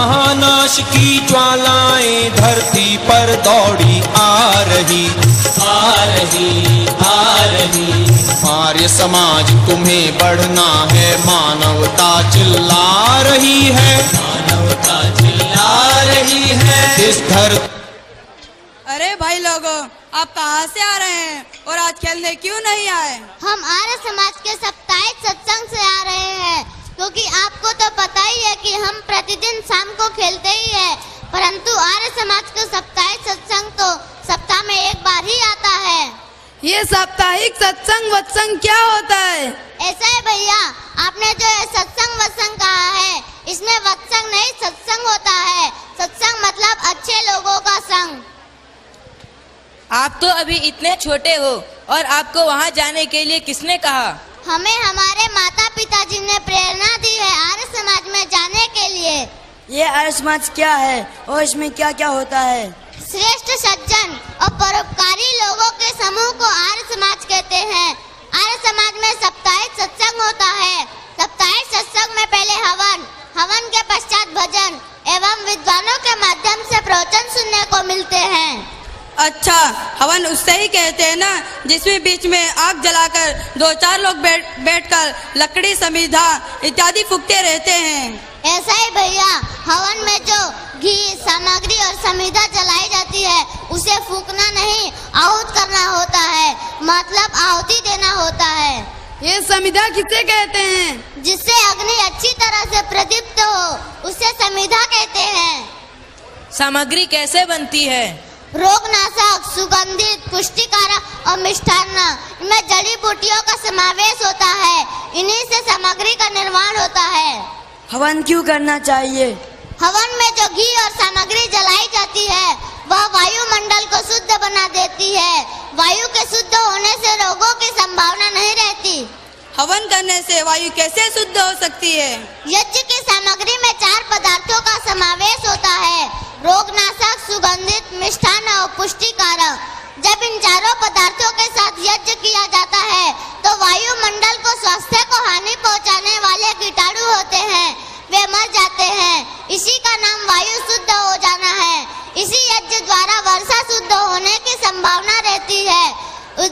महानाश की ज्वालाएं धरती पर दौड़ी आ रही, आ रही, आ रही। आर्य समाज तुम्हें बढ़ना है, मानवता चिल्ला रही है, मानवता चिल्ला रही है इस धरती। अरे भाई लोगों, आप कहाँ से आ रहे हैं और आज खेलने क्यों नहीं आए? हम आर्य समाज के साप्ताहिक सत्संग से आ रहे हैं, क्योंकि आपको तो पता ही है कि हम प्रतिदिन शाम को खेलते ही है, परंतु आर्य समाज का साप्ताहिक सत्संग तो सप्ताह में एक बार ही आता है। ये साप्ताहिक सत्संग वत्संग क्या होता है? ऐसा है भैया, आपने जो सत्संग वत्संग कहा है, इसमें वत्संग नहीं सत्संग होता है। सत्संग मतलब अच्छे लोगों का संग। आप तो अभी इतने छोटे हो और आपको वहाँ जाने के लिए किसने कहा? हमें हमारे माता पिताजी ने प्रेरणा दी है आर्य समाज में जाने के लिए। ये आर्य समाज क्या है और इसमें क्या क्या होता है? श्रेष्ठ सज्जन और परोपकारी लोगों के समूह को आर्य समाज कहते हैं। आर्य समाज में साप्ताहिक सत्संग होता है। साप्ताहिक सत्संग में पहले हवन, हवन के पश्चात भजन एवं विद्वानों के माध्यम से प्रवचन सुनने को मिलते हैं। अच्छा, हवन उससे ही कहते हैं ना जिसमें बीच में आग जलाकर दो चार लोग बैठकर लकड़ी समिधा इत्यादि फूकते रहते हैं। ऐसा ही भैया, हवन में जो घी सामग्री और समिधा जलाई जाती है उसे फूकना नहीं, आहुत करना होता है, मतलब आहुति देना होता है। ये समिधा किसे कहते हैं? जिससे अग्नि अच्छी तरह से प्रदीप्त हो उसे समिधा कहते हैं। सामग्री कैसे बनती है? रोगनाशक, सुगंधित, पुष्टिकारक और मिष्ठान्न, इनमें जड़ी बूटियों का समावेश होता है। इन्हीं से सामग्री का निर्माण होता है। हवन क्यों करना चाहिए? हवन में जो घी और सामग्री जलाई जाती है वह वायुमंडल को शुद्ध बना देती है। वायु के शुद्ध होने से रोगों की संभावना नहीं रहती। हवन करने से वायु कैसे शुद्ध हो सकती है? यज्ञ की सामग्री में 4 पदार्थों का समावेश होता है, रोगनाशक, सुगंधित, मिष्ठान्न और पुष्टिकारक। जब इन चारों पदार्थों के साथ यज्ञ किया जाता है तो वायुमंडल को स्वास्थ्य को हानि पहुंचाने वाले कीटाणु होते हैं, वे मर जाते हैं। इसी का नाम वायु शुद्ध हो जाना है। इसी यज्ञ द्वारा वर्षा शुद्ध होने की संभावना रहती है,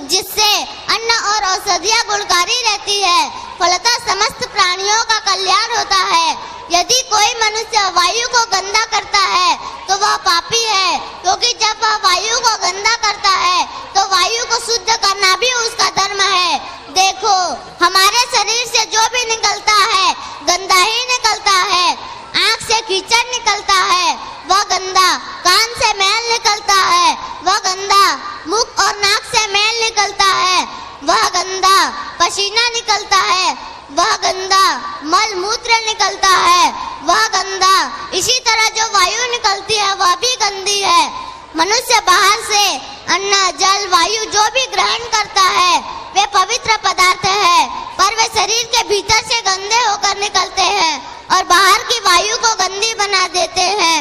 जिससे अन्न और औषधियाँ गुणकारी रहती है। फलतः समस्त प्राणियों का कल्याण होता है। यदि कोई मनुष्य वायु को गंदा करता है तो वह पापी है, क्योंकि जब वह वायु को गंदा करता है तो वायु को शुद्ध करना भी उसका धर्म है। देखो, हमारे शरीर से जो भी निकलता है गंदा ही निकलता है। आँख से कीचड़ निकलता है, वह गंदा। कान से मैल निकलता है, वह गंदा। मुख और नाक से मैल निकलता है, वह गंदा। पसीना निकलता है, वह गंदा। मल मूत्र निकलता है, वह गंदा। इसी तरह जो वायु निकलती है वह भी गंदी है। मनुष्य बाहर से अन्न, जल, वायु जो भी ग्रहण करता है वे पवित्र पदार्थ है, पर वे शरीर के भीतर से गंदे होकर निकलते हैं और बाहर की वायु को गंदी बना देते हैं।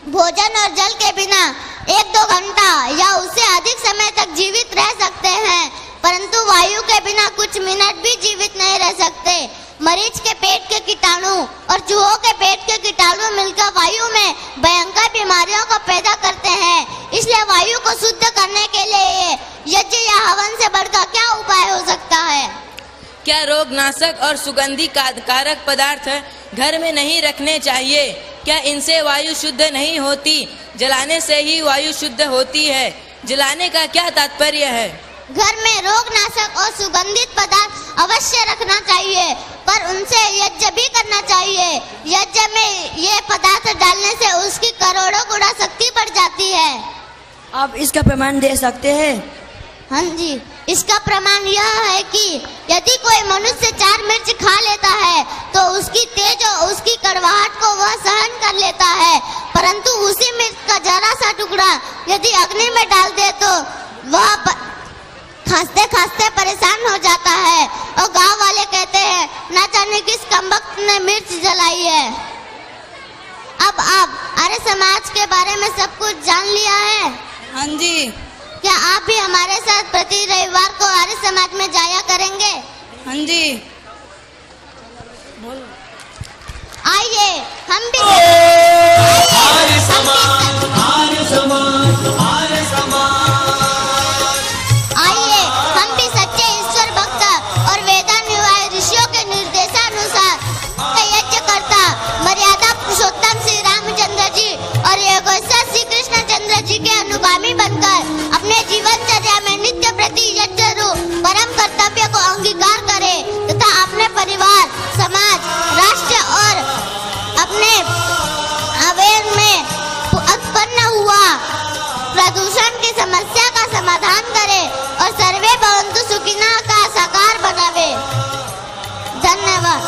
भोजन और जल के बिना 1-2 घंटा या उससे अधिक समय तक जीवित रह सकते हैं, परंतु वायु के बिना कुछ मिनट भी जीवित नहीं रह सकते। मरीज के पेट के कीटाणु और चूहों के पेट के कीटाणु मिलकर वायु में भयंकर बीमारियों को पैदा करते हैं। इसलिए वायु को शुद्ध करने के लिए यज्ञ या हवन से बढ़कर क्या उपाय हो सकता है? क्या रोगनाशक और सुगंधी कारक पदार्थ घर में नहीं रखने चाहिए? क्या इनसे वायु शुद्ध नहीं होती? जलाने से ही वायु शुद्ध होती है। जलाने का क्या तात्पर्य है? घर में रोगनाशक और सुगंधित पदार्थ अवश्य रखना चाहिए, पर उनसे यज्ञ भी करना चाहिए। यज्ञ में ये पदार्थ डालने से उसकी करोड़ों गुना शक्ति बढ़ जाती है। आप इसका प्रमाण दे सकते हैं? हाँ जी, इसका प्रमाण यह है कि यदि कोई मनुष्य 4 मिर्च खा लेता है तो उसकी तेज और उसकी कड़वाहट को वह सहन कर लेता है, परंतु उसी मिर्च का जरा सा टुकड़ा यदि अग्नि में डाल दे तो वह खांसते खांसते परेशान हो जाता है और गांव वाले कहते हैं ना जाने किस कमबख्त ने मिर्च जलाई है। अब आप आर्य समाज के बारे में सब कुछ जान लिया है? हाँ जी। क्या आप भी हमारे साथ प्रति रविवार को आर्य समाज में जाया करेंगे? हाँ जी। आइए हम भी प्रदूषण की समस्या का समाधान करे और सर्वे भवन्तु सुखिनः का साकार बनावे। धन्यवाद।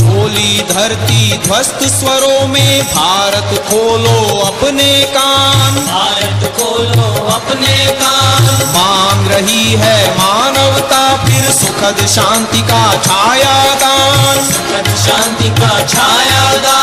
बोली धरती ध्वस्त स्वरों में, भारत खोलो अपने कान, भारत खोलो अपने कान। मांग रही है मानवता फिर सुखद शांति का छायादान, सुखद शांति का छायादान।